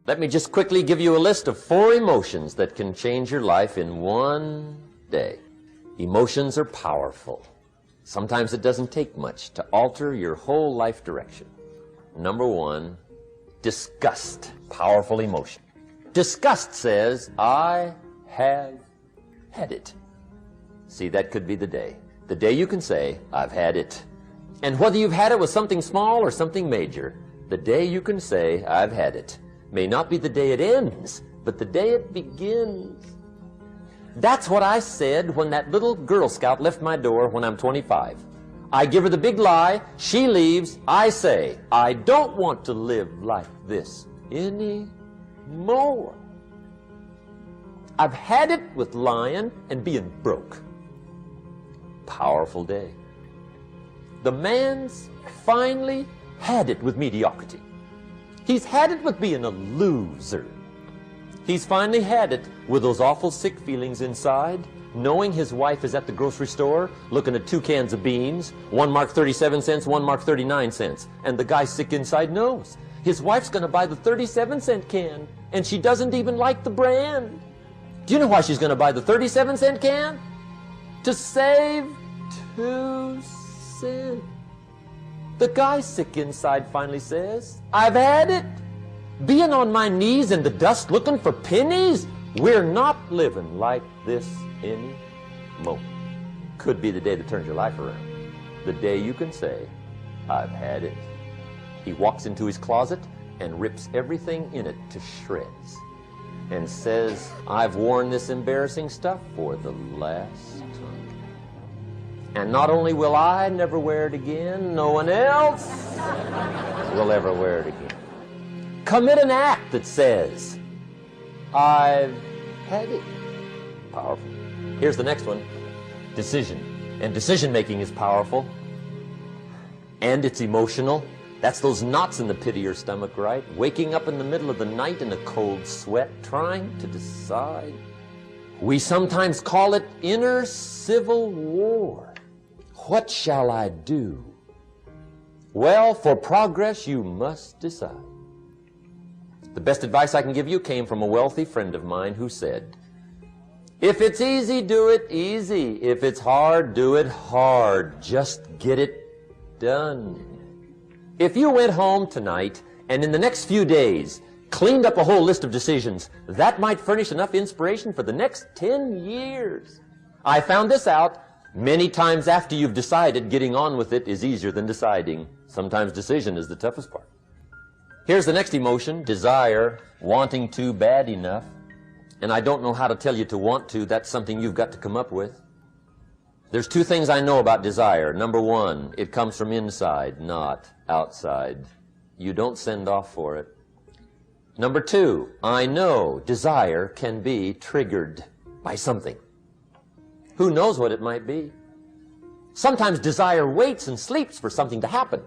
Let me just quickly give you a list of 4 emotions that can change your life in one day. Emotions are powerful. Sometimes it doesn't take much to alter your whole life direction. Number 1, disgust. Powerful emotion. Disgust says, I have had it. See, that could be the day. The day you can say, I've had it. And whether you've had it with something small or something major, the day you can say, I've had it, may not be the day it ends, but the day it begins. That's what I said when that little Girl Scout left my door when I'm 25. I give her the big lie, she leaves, I say, I don't want to live like this anymore. I've had it with lying and being broke. Powerful day. The man's finally had it with mediocrity. He's had it with being a loser. He's finally had it with those awful sick feelings inside, knowing his wife is at the grocery store looking at 2 cans of beans, one marked 37 cents, one marked 39 cents. And the guy sick inside knows his wife's going to buy the 37-cent can, and she doesn't even like the brand. Do you know why she's going to buy the 37-cent can? To save 2 cents. The guy sick inside finally says, I've had it. Being on my knees in the dust looking for pennies? We're not living like this anymore. Could be the day that turns your life around. The day you can say, I've had it. He walks into his closet and rips everything in it to shreds and says, I've worn this embarrassing stuff for the last time. And not only will I never wear it again, no one else will ever wear it again. Commit an act that says, I've had it. Powerful. Here's the next one. Decision. And decision-making is powerful. And it's emotional. That's those knots in the pit of your stomach, right? Waking up in the middle of the night in a cold sweat, trying to decide. We sometimes call it inner civil war. What shall I do? Well, for progress, you must decide. The best advice I can give you came from a wealthy friend of mine who said, if it's easy, do it easy. If it's hard, do it hard. Just get it done. If you went home tonight and in the next few days cleaned up a whole list of decisions, that might furnish enough inspiration for the next 10 years. I found this out many times after you've decided. Getting on with it is easier than deciding. Sometimes decision is the toughest part. Here's the next emotion, desire, wanting to bad enough. And I don't know how to tell you to want to. That's something you've got to come up with. There's 2 things I know about desire. Number 1, it comes from inside, not outside. You don't send off for it. Number 2, I know desire can be triggered by something. Who knows what it might be? Sometimes desire waits and sleeps for something to happen.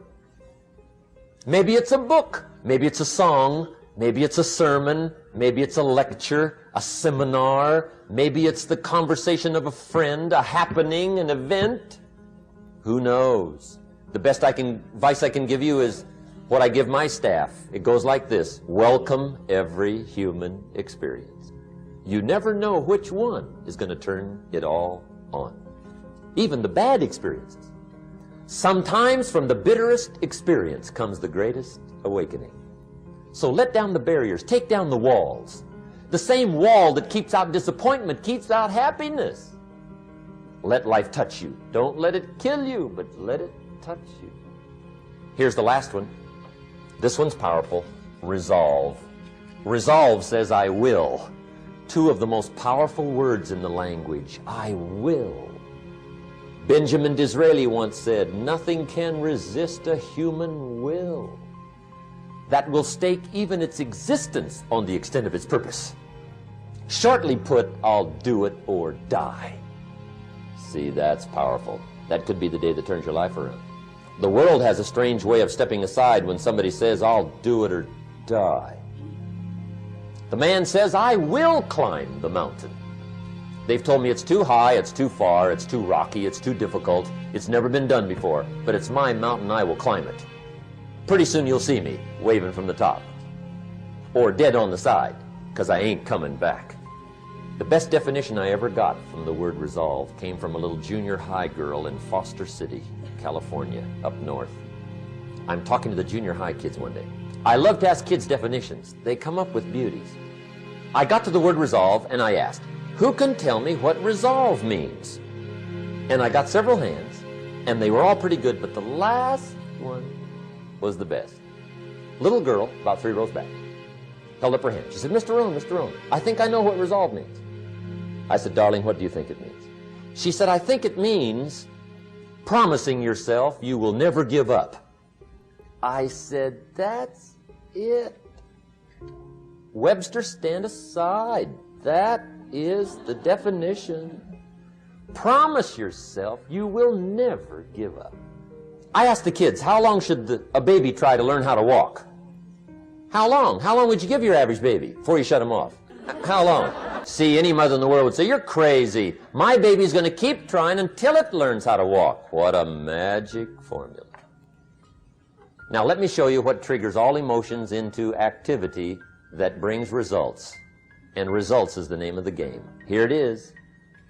Maybe it's a book, maybe it's a song, maybe it's a sermon, maybe it's a lecture, a seminar, maybe it's the conversation of a friend, a happening, an event. Who knows? The best advice I can give you is what I give my staff. It goes like this: welcome every human experience. You never know which one is going to turn it all on. Even the bad experiences. Sometimes from the bitterest experience comes the greatest awakening. So let down the barriers, take down the walls. The same wall that keeps out disappointment keeps out happiness. Let life touch you. Don't let it kill you, but let it touch you. Here's the last one. This one's powerful. Resolve. Resolve says, I will. 2 of the most powerful words in the language. I will. Benjamin Disraeli once said, nothing can resist a human will that will stake even its existence on the extent of its purpose. Shortly put, I'll do it or die. See, that's powerful. That could be the day that turns your life around. The world has a strange way of stepping aside when somebody says, I'll do it or die. The man says, I will climb the mountain. They've told me it's too high, it's too far, it's too rocky, it's too difficult, it's never been done before, but it's my mountain, I will climb it. Pretty soon you'll see me waving from the top. or dead on the side, because I ain't coming back. The best definition I ever got from the word resolve came from a little junior high girl in Foster City, California, up north. I'm talking to the junior high kids one day. I love to ask kids definitions. They come up with beauties. I got to the word resolve and I asked, who can tell me what resolve means? And I got several hands, and they were all pretty good, but the last one was the best. Little girl, about 3 rows back, held up her hand. She said, Mr. Rohn, I think I know what resolve means. I said, darling, what do you think it means? She said, I think it means promising yourself you will never give up. I said, that's it. Webster, stand aside. That is the definition. Promise yourself you will never give up. I asked the kids, how long should a baby try to learn how to walk? How long? How long would you give your average baby before you shut him off? How long? See, any mother in the world would say, you're crazy. My baby's going to keep trying until it learns how to walk. What a magic formula. Now let me show you what triggers all emotions into activity that brings results. And results is the name of the game. Here it is.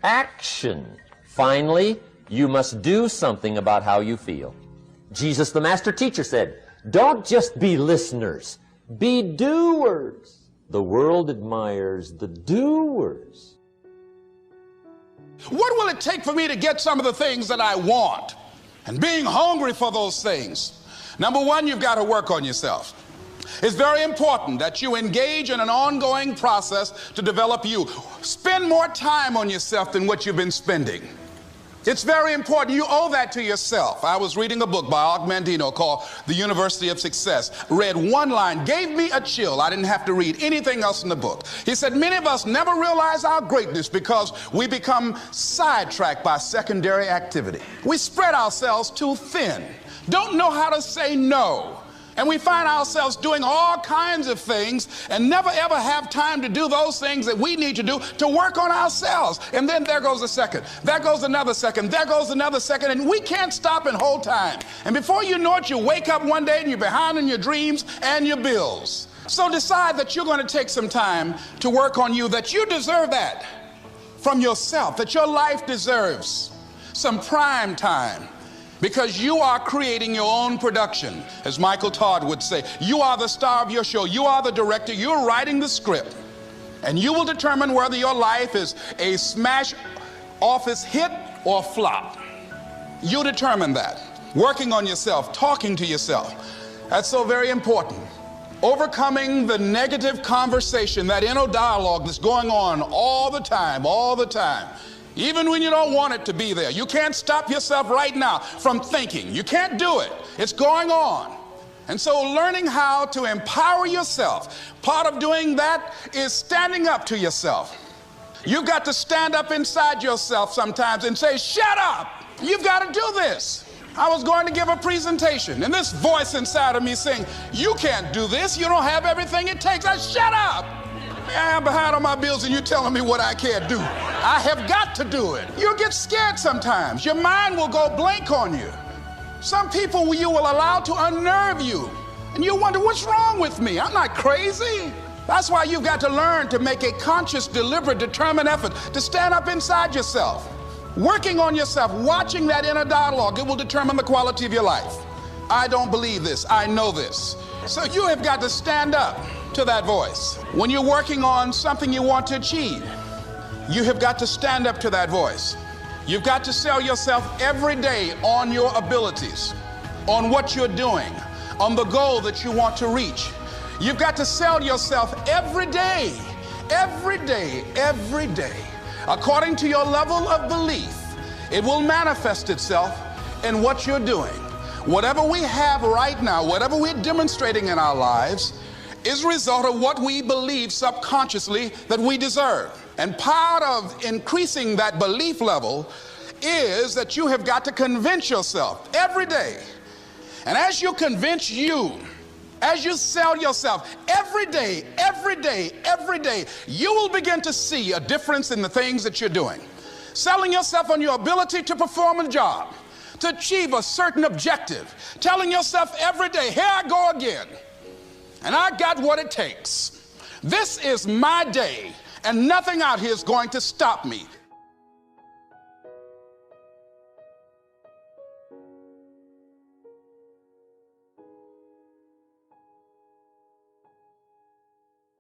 Action. Finally, you must do something about how you feel. Jesus, the master teacher, said, don't just be listeners, be doers. The world admires the doers. What will it take for me to get some of the things that I want? And being hungry for those things. Number one, you've got to work on yourself. It's very important that you engage in an ongoing process to develop you. Spend more time on yourself than what you've been spending. It's very important. You owe that to yourself. I was reading a book by Og Mandino called The University of Success. Read one line, gave me a chill. I didn't have to read anything else in the book. He said, many of us never realize our greatness because we become sidetracked by secondary activity. We spread ourselves too thin, don't know how to say no. And we find ourselves doing all kinds of things and never ever have time to do those things that we need to do to work on ourselves. And then there goes a second, there goes another second, there goes another second, and we can't stop and hold time. And before you know it, you wake up one day and you're behind on your dreams and your bills. So decide that you're going to take some time to work on you, that you deserve that from yourself, that your life deserves some prime time. Because you are creating your own production. As Michael Todd would say, you are the star of your show. You are the director. You're writing the script. And you will determine whether your life is a smash office hit or flop. You determine that. Working on yourself, talking to yourself. That's so very important. Overcoming the negative conversation, that inner dialogue that's going on all the time, even when you don't want it to be there. You can't stop yourself right now from thinking. You can't do it. It's going on. And so learning how to empower yourself, part of doing that is standing up to yourself. You've got to stand up inside yourself sometimes and say, shut up. You've got to do this. I was going to give a presentation, and this voice inside of me saying, you can't do this. You don't have everything it takes. I shut up. I'm behind on my bills and you're telling me what I can't do. I have got to do it. You'll get scared sometimes. Your mind will go blank on you. Some people you will allow to unnerve you. And you wonder, what's wrong with me? I'm not crazy. That's why you've got to learn to make a conscious, deliberate, determined effort to stand up inside yourself. Working on yourself, watching that inner dialogue, it will determine the quality of your life. I don't believe this. I know this. So you have got to stand up to that voice. When you're working on something you want to achieve, you have got to stand up to that voice. You've got to sell yourself every day on your abilities, on what you're doing, on the goal that you want to reach. You've got to sell yourself every day, according to your level of belief. It will manifest itself in what you're doing. Whatever we have right now, whatever we're demonstrating in our lives, is a result of what we believe subconsciously that we deserve. And part of increasing that belief level is that you have got to convince yourself every day. And as you convince you, as you sell yourself every day, you will begin to see a difference in the things that you're doing. Selling yourself on your ability to perform a job, to achieve a certain objective. Telling yourself every day, here I go again. And I got what it takes. This is my day, and nothing out here is going to stop me.